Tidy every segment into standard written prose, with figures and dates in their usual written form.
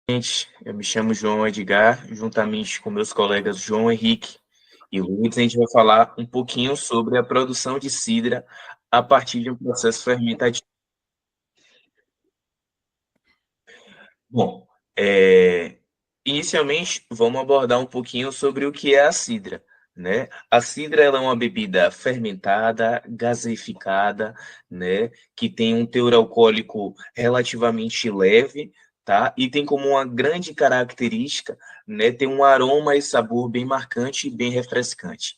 Gente, eu me chamo João Edgar, juntamente com meus colegas João Henrique e Luiz, a gente vai falar um pouquinho sobre a produção de cidra a partir de um processo fermentativo. Bom, inicialmente vamos abordar um pouquinho sobre o que é a cidra, né? A cidra ela é uma bebida fermentada, gaseificada, né? Que tem um teor alcoólico relativamente leve, tá? E tem como uma grande característica, né? Tem um aroma e sabor bem marcante e bem refrescante,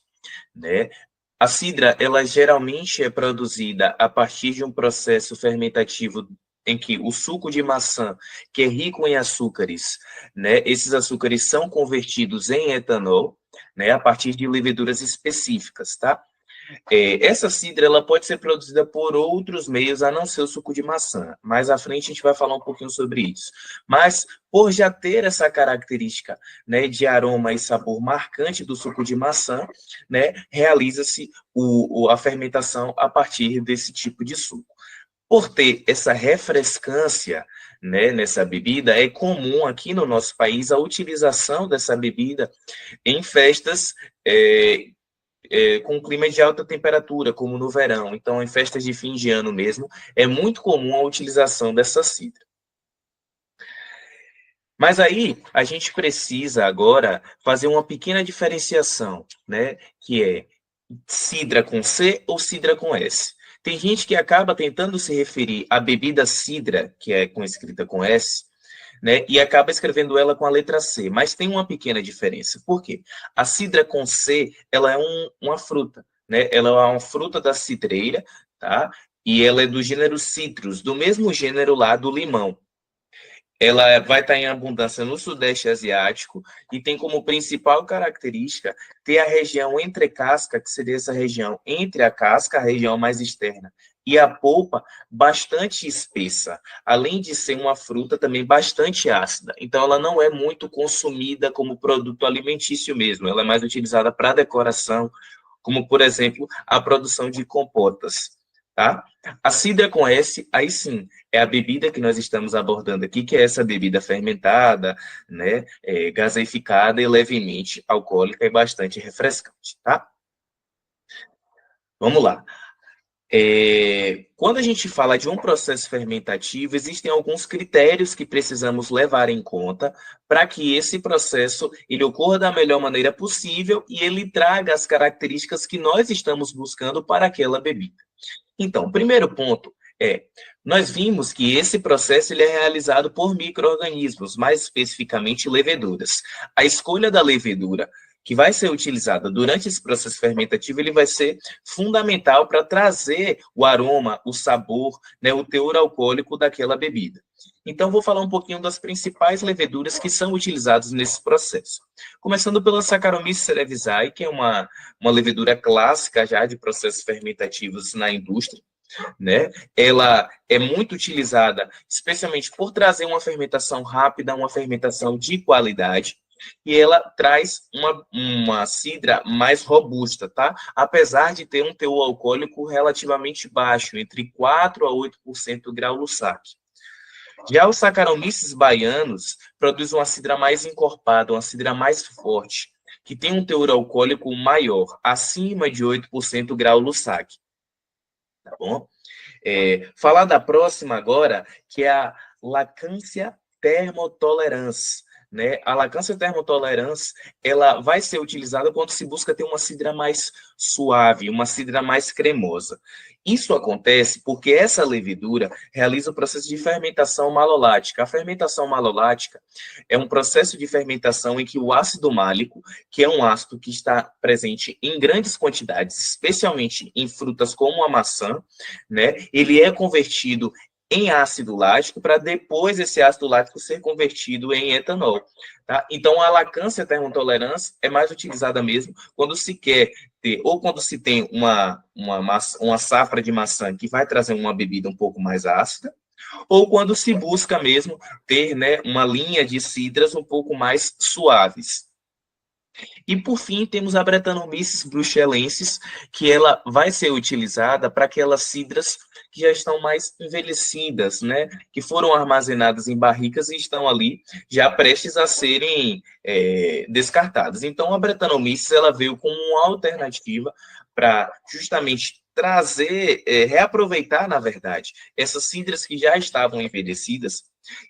né? A cidra, ela geralmente é produzida a partir de um processo fermentativo em que o suco de maçã, que é rico em açúcares, né, esses açúcares são convertidos em etanol, né, a partir de leveduras específicas, tá? Essa cidra ela pode ser produzida por outros meios a não ser o suco de maçã. Mais à frente a gente vai falar um pouquinho sobre isso. Mas por já ter essa característica, né, de aroma e sabor marcante do suco de maçã, né, realiza-se a fermentação a partir desse tipo de suco. Por ter essa refrescância, né, nessa bebida, é comum aqui no nosso país a utilização dessa bebida em festas com clima de alta temperatura, como no verão. Então, em festas de fim de ano mesmo, é muito comum a utilização dessa cidra. Mas aí, a gente precisa agora fazer uma pequena diferenciação, né? Que é cidra com C ou cidra com S. Tem gente que acaba tentando se referir à bebida cidra, que é com escrita com S, né? E acaba escrevendo ela com a letra C. Mas tem uma pequena diferença. Por quê? A cidra com C, ela é uma fruta, né? Ela é uma fruta da cidreira, tá? E ela é do gênero citrus, do mesmo gênero lá do limão. Ela vai estar em abundância no Sudeste Asiático e tem como principal característica ter a região entre casca, que seria essa região entre a casca, a região mais externa, e a polpa, bastante espessa, além de ser uma fruta também bastante ácida. Então, ela não é muito consumida como produto alimentício mesmo, ela é mais utilizada para decoração, como, por exemplo, a produção de compotas, tá? A cidra com S, aí sim, é a bebida que nós estamos abordando aqui, que é essa bebida fermentada, né, gaseificada e levemente alcoólica e bastante refrescante, tá? Vamos lá. Quando a gente fala de um processo fermentativo, existem alguns critérios que precisamos levar em conta para que esse processo ele ocorra da melhor maneira possível e ele traga as características que nós estamos buscando para aquela bebida. Então, o primeiro ponto é, nós vimos que esse processo ele é realizado por micro-organismos, mais especificamente leveduras. A escolha da levedura que vai ser utilizada durante esse processo fermentativo, ele vai ser fundamental para trazer o aroma, o sabor, né, o teor alcoólico daquela bebida. Então, vou falar um pouquinho das principais leveduras que são utilizadas nesse processo. Começando pela Saccharomyces cerevisiae, que é uma levedura clássica já de processos fermentativos na indústria, né? Ela é muito utilizada, especialmente por trazer uma fermentação rápida, uma fermentação de qualidade, e ela traz uma cidra mais robusta, tá? Apesar de ter um teor alcoólico relativamente baixo, entre 4 a 8% grau Lussac. Já os Saccharomyces baianos produzem uma cidra mais encorpada, uma cidra mais forte, que tem um teor alcoólico maior, acima de 8% grau Lussac. Tá bom? Falar da próxima agora, que é a lacância thermotolerance. Né? A lacância thermotolerance ela vai ser utilizada quando se busca ter uma cidra mais suave, uma cidra mais cremosa. Isso acontece porque essa levedura realiza o processo de fermentação malolática. A fermentação malolática é um processo de fermentação em que o ácido málico, que é um ácido que está presente em grandes quantidades, especialmente em frutas como a maçã, né? Ele é convertido em ácido lático para depois esse ácido lático ser convertido em etanol. Tá? Então, a lacância termotolerância é mais utilizada mesmo quando se quer ter, ou quando se tem uma safra de maçã que vai trazer uma bebida um pouco mais ácida, ou quando se busca mesmo ter, né, uma linha de cidras um pouco mais suaves. E, por fim, temos a Brettanomyces bruxelensis, que ela vai ser utilizada para aquelas cidras que já estão mais envelhecidas, né? Que foram armazenadas em barricas e estão ali já prestes a serem descartadas. Então, a Brettanomyces ela veio como uma alternativa para justamente trazer, reaproveitar, na verdade, essas cidras que já estavam envelhecidas,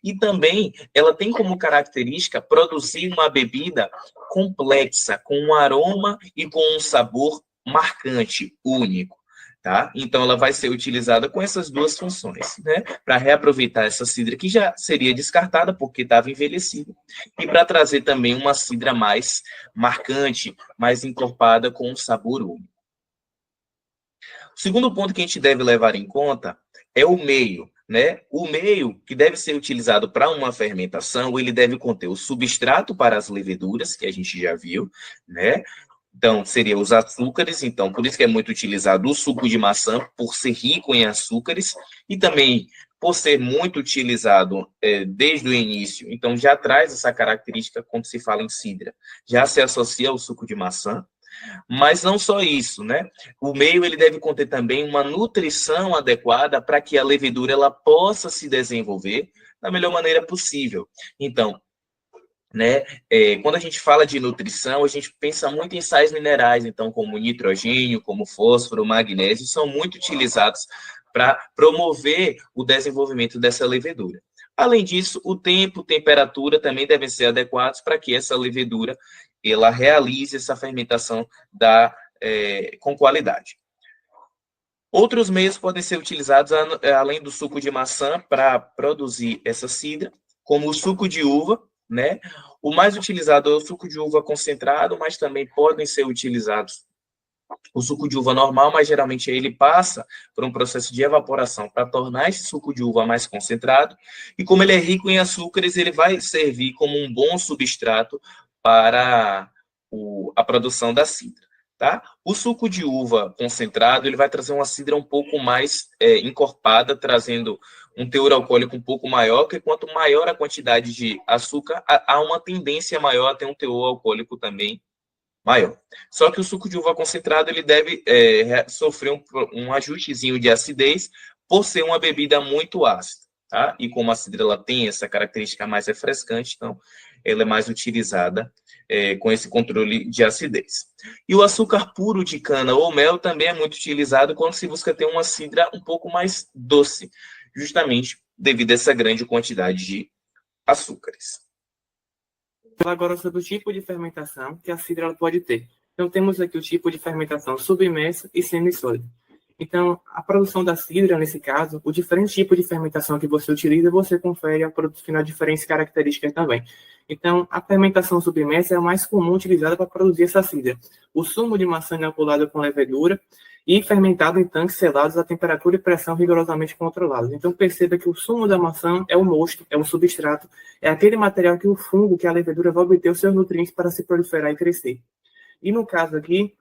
e também ela tem como característica produzir uma bebida complexa, com um aroma e com um sabor marcante, único. Tá? Então, ela vai ser utilizada com essas duas funções, né? Para reaproveitar essa cidra que já seria descartada porque estava envelhecida, e para trazer também uma cidra mais marcante, mais encorpada, com um sabor único. O segundo ponto que a gente deve levar em conta é o meio, né? O meio que deve ser utilizado para uma fermentação, ele deve conter o substrato para as leveduras, que a gente já viu, né? Então, seria os açúcares, então, por isso que é muito utilizado o suco de maçã, por ser rico em açúcares, e também por ser muito utilizado desde o início, então já traz essa característica quando se fala em cidra, já se associa ao suco de maçã. Mas não só isso, né? O meio ele deve conter também uma nutrição adequada para que a levedura ela possa se desenvolver da melhor maneira possível. Então, né, quando a gente fala de nutrição, a gente pensa muito em sais minerais, então como nitrogênio, como fósforo, magnésio, são muito utilizados para promover o desenvolvimento dessa levedura. Além disso, o tempo, temperatura também devem ser adequados para que essa levedura ela realize essa fermentação com qualidade. Outros meios podem ser utilizados, além do suco de maçã, para produzir essa cidra, como o suco de uva, né? O mais utilizado é o suco de uva concentrado, mas também podem ser utilizados o suco de uva normal, mas geralmente ele passa por um processo de evaporação para tornar esse suco de uva mais concentrado, e como ele é rico em açúcares, ele vai servir como um bom substrato para a produção da cidra. Tá? O suco de uva concentrado ele vai trazer uma cidra um pouco mais encorpada, trazendo um teor alcoólico um pouco maior, que quanto maior a quantidade de açúcar, há uma tendência maior a ter um teor alcoólico também maior. Só que o suco de uva concentrado ele deve sofrer um ajustezinho de acidez por ser uma bebida muito ácida. Tá? E como a cidra ela tem essa característica mais refrescante, então ela é mais utilizada com esse controle de acidez. E o açúcar puro de cana ou mel também é muito utilizado quando se busca ter uma cidra um pouco mais doce, justamente devido a essa grande quantidade de açúcares. Agora sobre o tipo de fermentação que a cidra ela pode ter. Então temos aqui o tipo de fermentação submersa e semissólida. Então, a produção da cidra, nesse caso, o diferente tipo de fermentação que você utiliza, você confere ao produto final diferentes características também. Então, a fermentação submersa é a mais comum utilizada para produzir essa cidra. O sumo de maçã inoculado com levedura e fermentado em tanques selados a temperatura e pressão rigorosamente controlados. Então, perceba que o sumo da maçã é o mosto, é o substrato, é aquele material que o fungo, que a levedura vai obter os seus nutrientes para se proliferar e crescer. E no caso aqui,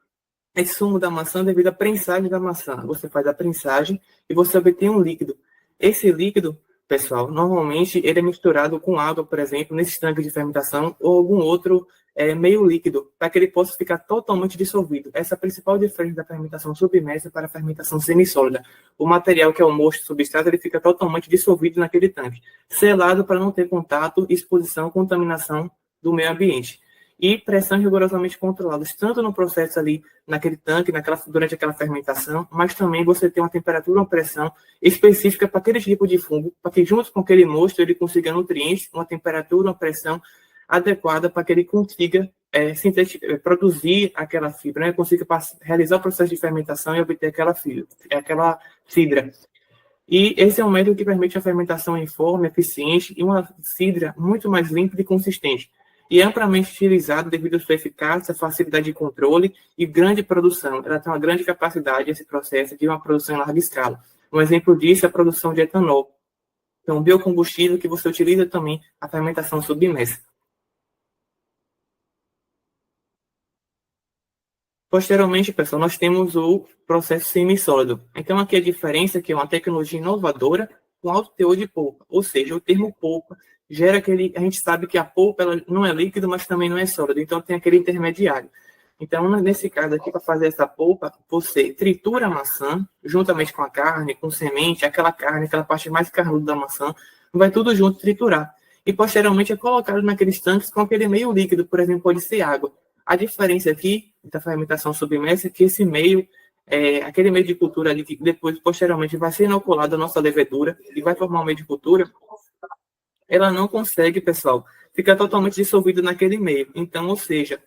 esse sumo da maçã devido à prensagem da maçã. Você faz a prensagem e você obtém um líquido. Esse líquido, pessoal, normalmente ele é misturado com água, por exemplo, nesses tanques de fermentação ou algum outro meio líquido, para que ele possa ficar totalmente dissolvido. Essa é a principal diferença da fermentação submersa para a fermentação semissólida. O material que é o mosto substrato, ele fica totalmente dissolvido naquele tanque, selado para não ter contato, exposição, contaminação do meio ambiente. E pressão rigorosamente controladas, tanto no processo ali, naquele tanque, durante aquela fermentação, mas também você tem uma temperatura, uma pressão específica para aquele tipo de fungo, para que junto com aquele mosto ele consiga nutrientes, uma temperatura, uma pressão adequada para que ele consiga produzir aquela fibra, né? Consiga realizar o processo de fermentação e obter aquela cidra. E esse é um método que permite a fermentação uniforme, eficiente e uma cidra muito mais límpida e consistente. E é amplamente utilizado devido à sua eficácia, facilidade de controle e grande produção. Ela tem uma grande capacidade, esse processo, de uma produção em larga escala. Um exemplo disso é a produção de etanol. Então, um biocombustível que você utiliza também a fermentação submersa. Posteriormente, pessoal, nós temos o processo semissólido. Então, aqui a diferença é que é uma tecnologia inovadora com alto teor de polpa. Ou seja, o termo polpa gera aquele... A gente sabe que a polpa ela não é líquido, mas também não é sólido. Então, tem aquele intermediário. Então, nesse caso aqui, para fazer essa polpa, você tritura a maçã, juntamente com a carne, com semente, aquela carne, aquela parte mais carnuda da maçã, vai tudo junto triturar. E, posteriormente, é colocado naqueles tanques com aquele meio líquido, por exemplo, pode ser água. A diferença aqui da fermentação submersa é que esse meio, aquele meio de cultura ali, que depois, posteriormente, vai ser inoculado a nossa levedura e vai formar um meio de cultura, ela não consegue, pessoal, ficar totalmente dissolvida naquele meio. Então, ou seja,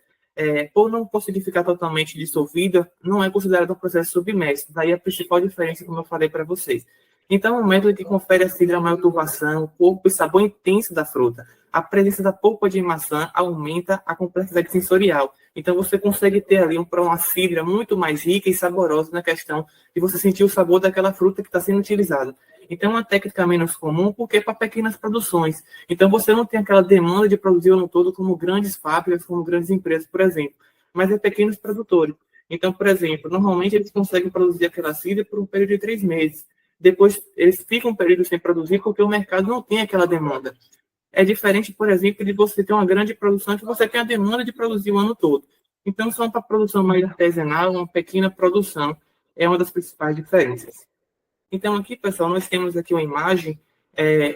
por não conseguir ficar totalmente dissolvida, não é considerado um processo submerso. Daí a principal diferença, como eu falei para vocês. Então, o método que confere à cidra maior turvação, corpo e sabor intenso da fruta. A presença da polpa de maçã aumenta a complexidade sensorial. Então, você consegue ter ali uma cidra muito mais rica e saborosa na questão de você sentir o sabor daquela fruta que está sendo utilizada. Então, é uma técnica menos comum porque é para pequenas produções. Então, você não tem aquela demanda de produzir o ano todo como grandes fábricas, como grandes empresas, por exemplo, mas é pequenos produtores. Então, por exemplo, normalmente eles conseguem produzir aquela cidra por um período de 3 meses. Depois, eles ficam um período sem produzir porque o mercado não tem aquela demanda. É diferente, por exemplo, de você ter uma grande produção que você tem a demanda de produzir o ano todo. Então, são para produção mais artesanal, uma pequena produção, é uma das principais diferenças. Então, aqui, pessoal, nós temos aqui uma imagem,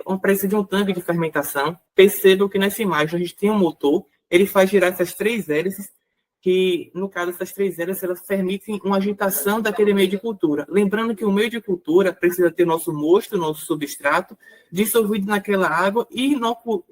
uma presença de um tanque de fermentação. Percebam que nessa imagem a gente tem um motor, ele faz girar essas 3 hélices, que, no caso, essas 3 hélices, elas permitem uma agitação daquele meio de cultura. Lembrando que o meio de cultura precisa ter nosso mosto, nosso substrato, dissolvido naquela água e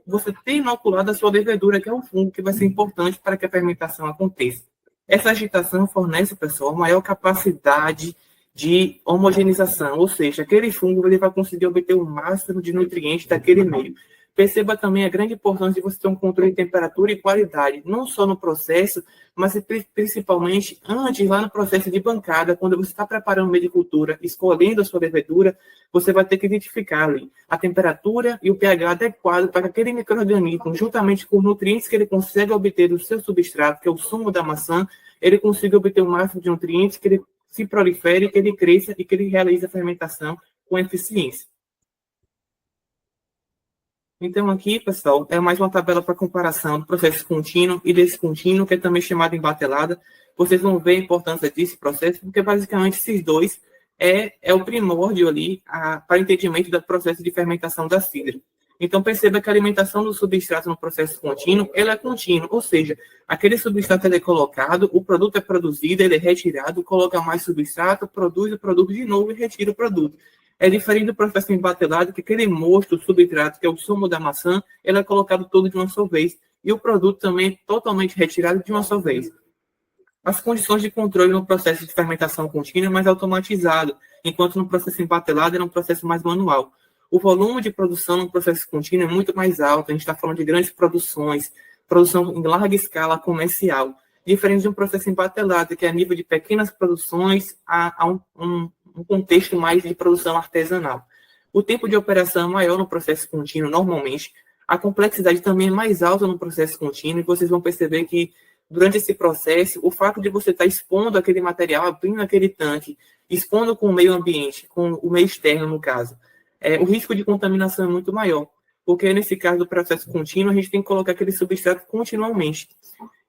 você ter inoculado a sua levedura, que é o fungo, que vai ser importante para que a fermentação aconteça. Essa agitação fornece, pessoal, maior capacidade de homogeneização, ou seja, aquele fungo ele vai conseguir obter o máximo de nutrientes daquele meio. Perceba também a grande importância de você ter um controle de temperatura e qualidade, não só no processo, mas principalmente antes, lá no processo de bancada, quando você está preparando o meio de cultura, escolhendo a sua levedura, você vai ter que identificar ali a temperatura e o pH adequado para que aquele micro-organismo, juntamente com os nutrientes que ele consegue obter do seu substrato, que é o sumo da maçã, ele consiga obter o máximo de nutrientes, que ele se prolifere, que ele cresça e que ele realize a fermentação com eficiência. Então, aqui, pessoal, é mais uma tabela para comparação do processo contínuo e descontínuo, que é também chamado embatelada. Vocês vão ver a importância desse processo, porque basicamente esses dois é o primórdio ali para entendimento do processo de fermentação da cidra. Então, perceba que a alimentação do substrato no processo contínuo, ela é contínua, ou seja, aquele substrato ele é colocado, o produto é produzido, ele é retirado, coloca mais substrato, produz o produto de novo e retira o produto. É diferente do processo embatelado, que aquele mosto, o substrato, que é o sumo da maçã, ele é colocado todo de uma só vez, e o produto também é totalmente retirado de uma só vez. As condições de controle no processo de fermentação contínua é mais automatizado, enquanto no processo embatelado é um processo mais manual. O volume de produção no processo contínuo é muito mais alto, a gente está falando de grandes produções, produção em larga escala comercial, diferente de um processo embatelado, que é a nível de pequenas produções a um contexto mais de produção artesanal. O tempo de operação é maior no processo contínuo, normalmente. A complexidade também é mais alta no processo contínuo, e vocês vão perceber que, durante esse processo, o fato de você estar expondo aquele material, abrindo aquele tanque, expondo com o meio ambiente, com o meio externo, no caso, o risco de contaminação é muito maior, porque, nesse caso do processo contínuo, a gente tem que colocar aquele substrato continuamente.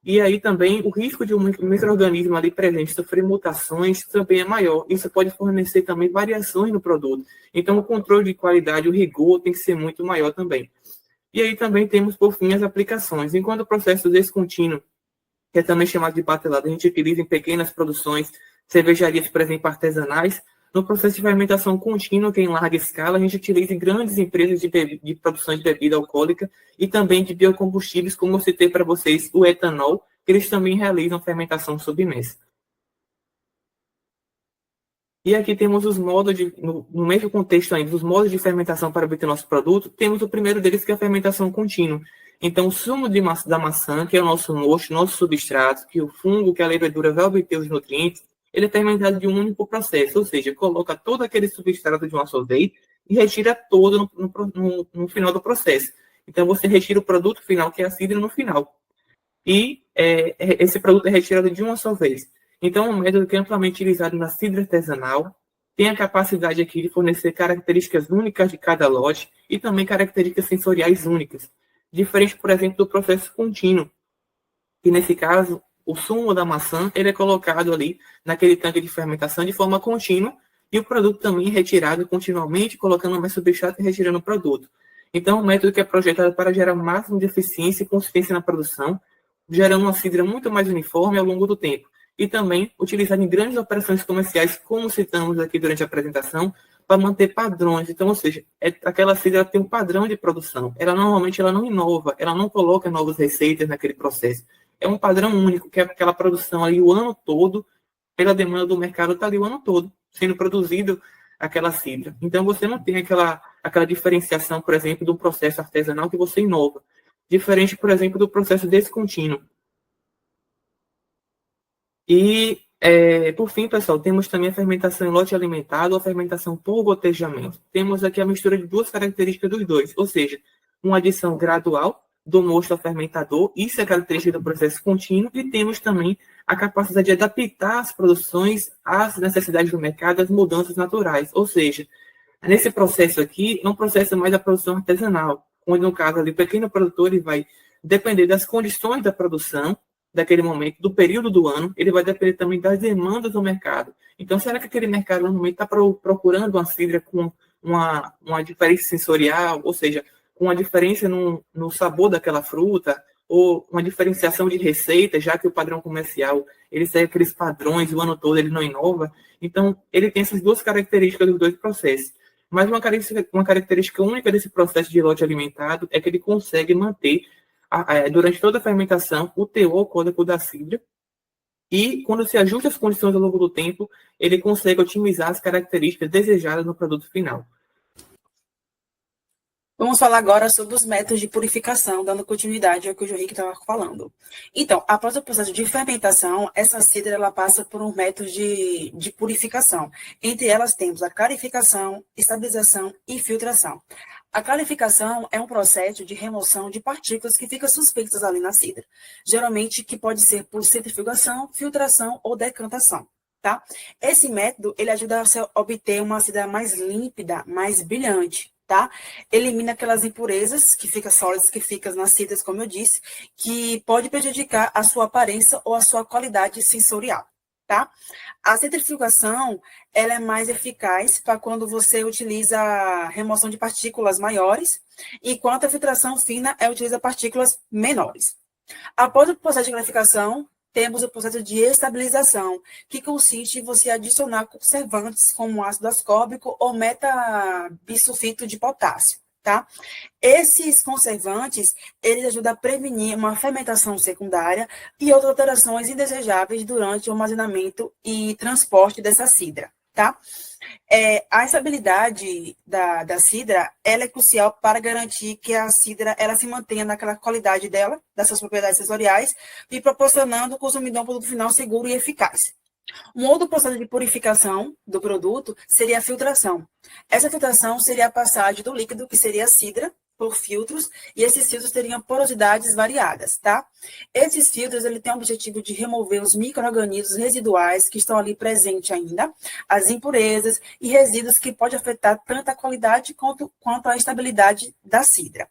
E aí também o risco de um micro-organismo ali presente sofrer mutações também é maior. Isso pode fornecer também variações no produto. Então, o controle de qualidade, o rigor tem que ser muito maior também. E aí também temos, por fim, as aplicações. Enquanto o processo descontínuo, que é também chamado de batelado, a gente utiliza em pequenas produções, cervejarias, por exemplo, artesanais. No processo de fermentação contínua, que é em larga escala, a gente utiliza em grandes empresas de produção de bebida alcoólica e também de biocombustíveis, como eu citei para vocês, o etanol, que eles também realizam fermentação submersa. E aqui temos os modos, no mesmo contexto ainda, os modos de fermentação para obter nosso produto. Temos o primeiro deles, que é a fermentação contínua. Então, o sumo da maçã, que é o nosso mosto, nosso substrato, que o fungo, que a levedura vai obter os nutrientes, ele é fermentado de um único processo, ou seja, coloca todo aquele substrato de uma só vez e retira todo no final do processo. Então, você retira o produto final, que é a cidra, no final. E esse produto é retirado de uma só vez. Então, é um método que é amplamente utilizado na cidra artesanal, tem a capacidade aqui de fornecer características únicas de cada lote e também características sensoriais únicas. Diferente, por exemplo, do processo contínuo, que nesse caso o sumo da maçã, ele é colocado ali naquele tanque de fermentação de forma contínua e o produto também é retirado continuamente, colocando mais substrato e retirando o produto. Então, é um método que é projetado para gerar o máximo de eficiência e consistência na produção, gerando uma cidra muito mais uniforme ao longo do tempo. E também utilizado em grandes operações comerciais, como citamos aqui durante a apresentação, para manter padrões. Então, ou seja, aquela cidra tem um padrão de produção. Ela normalmente ela não inova, ela não coloca novas receitas naquele processo. É um padrão único, que é aquela produção ali o ano todo, pela demanda do mercado, está ali o ano todo, sendo produzido aquela cidra. Então, você não tem aquela diferenciação, por exemplo, do processo artesanal que você inova. Diferente, por exemplo, do processo descontínuo. E, por fim, pessoal, temos também a fermentação em lote alimentado ou a fermentação por gotejamento. Temos aqui a mistura de duas características dos dois, ou seja, uma adição gradual do mosto ao fermentador, isso é característica do processo contínuo, e temos também a capacidade de adaptar as produções às necessidades do mercado, às mudanças naturais. Ou seja, nesse processo aqui, é um processo mais da produção artesanal, onde, no caso, ali, o pequeno produtor ele vai depender das condições da produção, daquele momento, do período do ano, ele vai depender também das demandas do mercado. Então, será que aquele mercado, no momento, está procurando uma cidra com uma diferença sensorial, ou seja, com uma diferença no sabor daquela fruta, ou uma diferenciação de receita, já que o padrão comercial, ele segue aqueles padrões o ano todo, ele não inova. Então, ele tem essas duas características dos dois processos. Mas uma característica única desse processo de lote alimentado é que ele consegue manter, durante toda a fermentação, o teor alcoólico da cidra, e quando se ajusta as condições ao longo do tempo, ele consegue otimizar as características desejadas no produto final. Vamos falar agora sobre os métodos de purificação, dando continuidade ao que o João Henrique estava falando. Então, após o processo de fermentação, essa cidra ela passa por um método de purificação. Entre elas temos a clarificação, estabilização e filtração. A clarificação é um processo de remoção de partículas que ficam suspeitas ali na cidra, geralmente que pode ser por centrifugação, filtração ou decantação. Tá? Esse método ele ajuda a obter uma cidra mais límpida, mais brilhante. Tá? Elimina aquelas impurezas que ficam sólidas, que ficam nas cidras, como eu disse, que pode prejudicar a sua aparência ou a sua qualidade sensorial. Tá? A centrifugação ela é mais eficaz para quando você utiliza a remoção de partículas maiores, enquanto a filtração fina utiliza partículas menores. Após o processo de clarificação, temos o processo de estabilização, que consiste em você adicionar conservantes como ácido ascórbico ou metabisulfito de potássio, tá? Esses conservantes, eles ajudam a prevenir uma fermentação secundária e outras alterações indesejáveis durante o armazenamento e transporte dessa cidra, tá? A estabilidade da cidra, ela é crucial para garantir que a cidra ela se mantenha naquela qualidade dela, das suas propriedades sensoriais, e proporcionando ao consumidor um produto final seguro e eficaz. Um outro processo de purificação do produto seria a filtração. Essa filtração seria a passagem do líquido, que seria a cidra, por filtros, e esses filtros teriam porosidades variadas, tá? Esses filtros, ele tem o objetivo de remover os micro-organismos residuais que estão ali presentes ainda, as impurezas e resíduos que podem afetar tanto a qualidade quanto a estabilidade da cidra.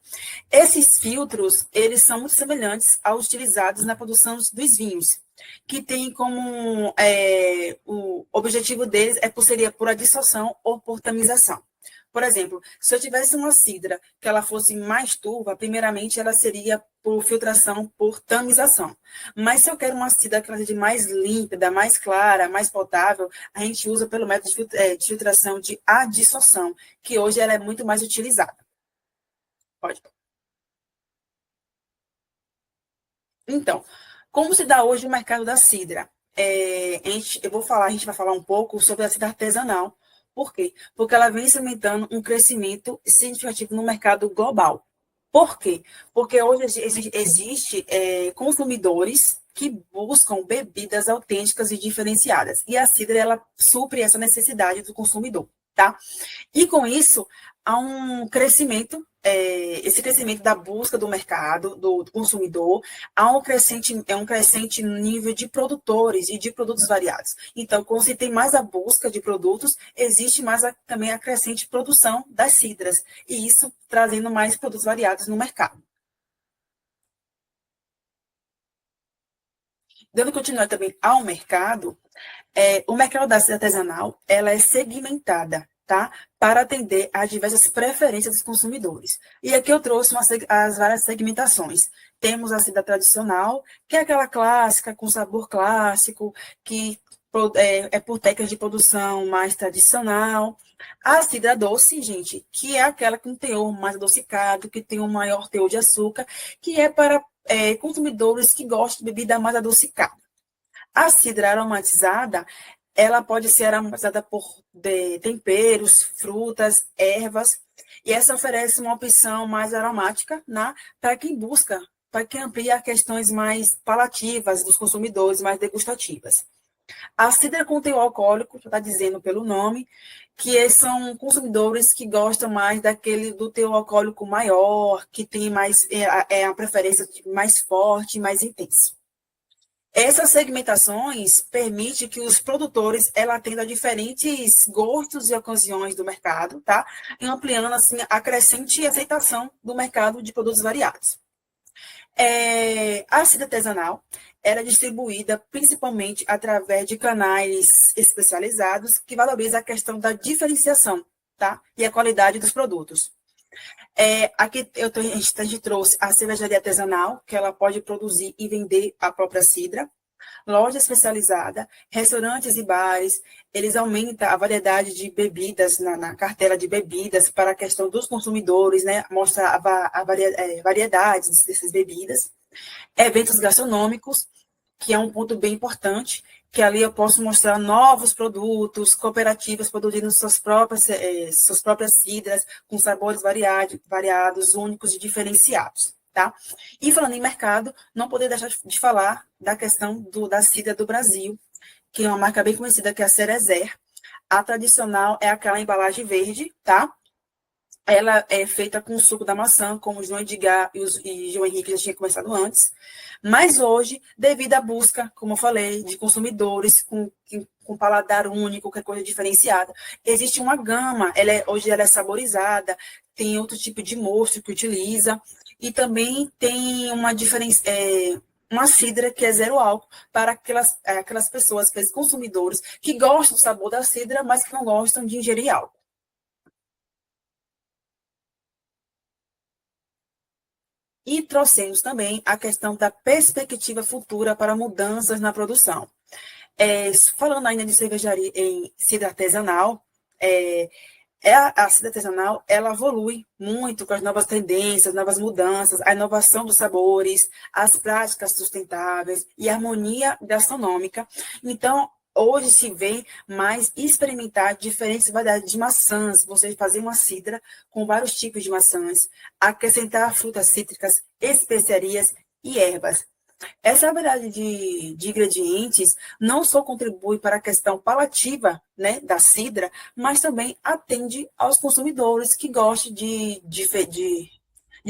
Esses filtros, eles são muito semelhantes aos utilizados na produção dos vinhos, que tem como o objetivo deles seria por adsorção ou por tamização. Por exemplo, se eu tivesse uma cidra que ela fosse mais turva, primeiramente ela seria por filtração, por tamização. Mas se eu quero uma cidra que ela seja mais límpida, mais clara, mais potável, a gente usa pelo método de filtração de adsorção, que hoje ela é muito mais utilizada. Pode. Então, como se dá hoje o mercado da cidra? A gente vai falar um pouco sobre a cidra artesanal. Por quê? Porque ela vem experimentando um crescimento significativo no mercado global. Por quê? Porque hoje existe consumidores que buscam bebidas autênticas e diferenciadas. E a cidra, ela supre essa necessidade do consumidor, tá? E com isso, há um crescimento, esse crescimento da busca do mercado, do consumidor, há um crescente nível de produtores e de produtos variados. Então, quando se tem mais a busca de produtos, existe mais também a crescente produção das cidras, e isso trazendo mais produtos variados no mercado. Dando continuidade também ao mercado, o mercado da cidra artesanal, ela é segmentada, tá? Para atender às diversas preferências dos consumidores. E aqui eu trouxe as várias segmentações. Temos a cidra tradicional, que é aquela clássica, com sabor clássico, que é por técnicas de produção mais tradicional. A cidra doce, gente, que é aquela com teor mais adocicado, que tem um maior teor de açúcar, que é para consumidores que gostam de bebida mais adocicada. A cidra aromatizada, ela pode ser aromatizada por temperos, frutas, ervas, e essa oferece uma opção mais aromática, né, para quem busca, para quem amplia questões mais palativas dos consumidores, mais degustativas. A cidra com teor alcoólico, está dizendo pelo nome, que são consumidores que gostam mais do teor alcoólico maior, que tem mais a preferência mais forte, mais intenso. Essas segmentações permitem que os produtores atendam a diferentes gostos e ocasiões do mercado, tá? E ampliando assim a crescente aceitação do mercado de produtos variados. A cidra artesanal era distribuída principalmente através de canais especializados que valorizam a questão da diferenciação, tá? E a qualidade dos produtos. Aqui a gente trouxe a cervejaria artesanal, que ela pode produzir e vender a própria cidra. Loja especializada, restaurantes e bares, eles aumentam a variedade de bebidas na cartela de bebidas para a questão dos consumidores, né? Mostra a variedade dessas bebidas. Eventos gastronômicos, que é um ponto bem importante, que ali eu posso mostrar novos produtos, cooperativas produzindo suas próprias cidras, com sabores variados, únicos e diferenciados. Tá? E falando em mercado, não poder deixar de falar da questão da cidra do Brasil, que é uma marca bem conhecida, que é a Cerezer. A tradicional é aquela embalagem verde, tá? Ela é feita com o suco da maçã, como o João Edgar e João Henrique já tinham começado antes. Mas hoje, devido à busca, como eu falei, de consumidores com paladar único, qualquer coisa diferenciada, existe uma gama. Hoje ela é saborizada, tem outro tipo de mosto que utiliza, e também tem uma cidra que é zero álcool para aquelas pessoas, aqueles consumidores que gostam do sabor da cidra, mas que não gostam de ingerir álcool. E trouxemos também a questão da perspectiva futura para mudanças na produção. Falando ainda de cervejaria em cidra artesanal, a cidra artesanal, ela evolui muito com as novas tendências, novas mudanças, a inovação dos sabores, as práticas sustentáveis e a harmonia gastronômica. Então, hoje se vê mais experimentar diferentes variedades de maçãs, você fazer uma cidra com vários tipos de maçãs, acrescentar frutas cítricas, especiarias e ervas. Essa variedade de ingredientes não só contribui para a questão palativa, né, da cidra, mas também atende aos consumidores que gostam de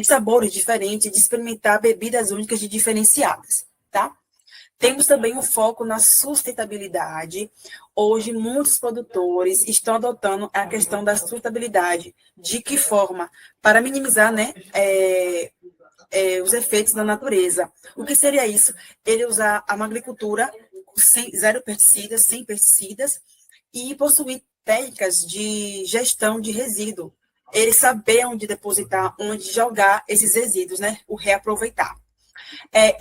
sabores diferentes, de experimentar bebidas únicas e diferenciadas, tá? Temos também um foco na sustentabilidade. Hoje, muitos produtores estão adotando a questão da sustentabilidade. De que forma? Para minimizar, né, os efeitos da natureza. O que seria isso? Ele usar uma agricultura zero pesticidas, sem pesticidas, e possuir técnicas de gestão de resíduo. Ele saber onde depositar, onde jogar esses resíduos, né? O reaproveitar.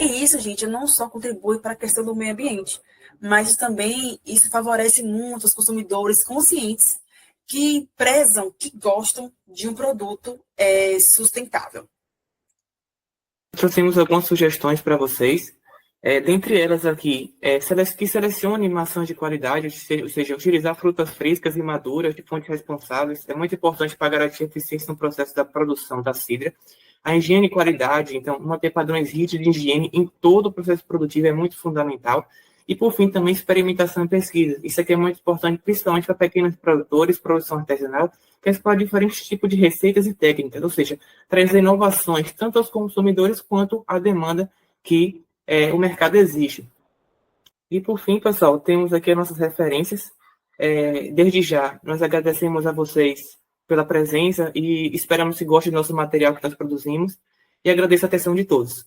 E isso, gente, não só contribui para a questão do meio ambiente, mas também isso favorece muito os consumidores conscientes que prezam, que gostam de um produto sustentável. Trouxemos algumas sugestões para vocês. Dentre elas aqui, que selecione maçãs de qualidade, ou seja, utilizar frutas frescas e maduras de fontes responsáveis. É muito importante para garantir eficiência no processo da produção da cidra. A higiene e qualidade, então, manter padrões rígidos de higiene em todo o processo produtivo é muito fundamental. E, por fim, também experimentação e pesquisa. Isso aqui é muito importante, principalmente para pequenos produtores, produção artesanal, que exploram diferentes tipos de receitas e técnicas, ou seja, trazer inovações tanto aos consumidores quanto à demanda que o mercado exige. E, por fim, pessoal, temos aqui as nossas referências. Desde já, nós agradecemos a vocês pela presença e esperamos que gostem do nosso material que nós produzimos e agradeço a atenção de todos.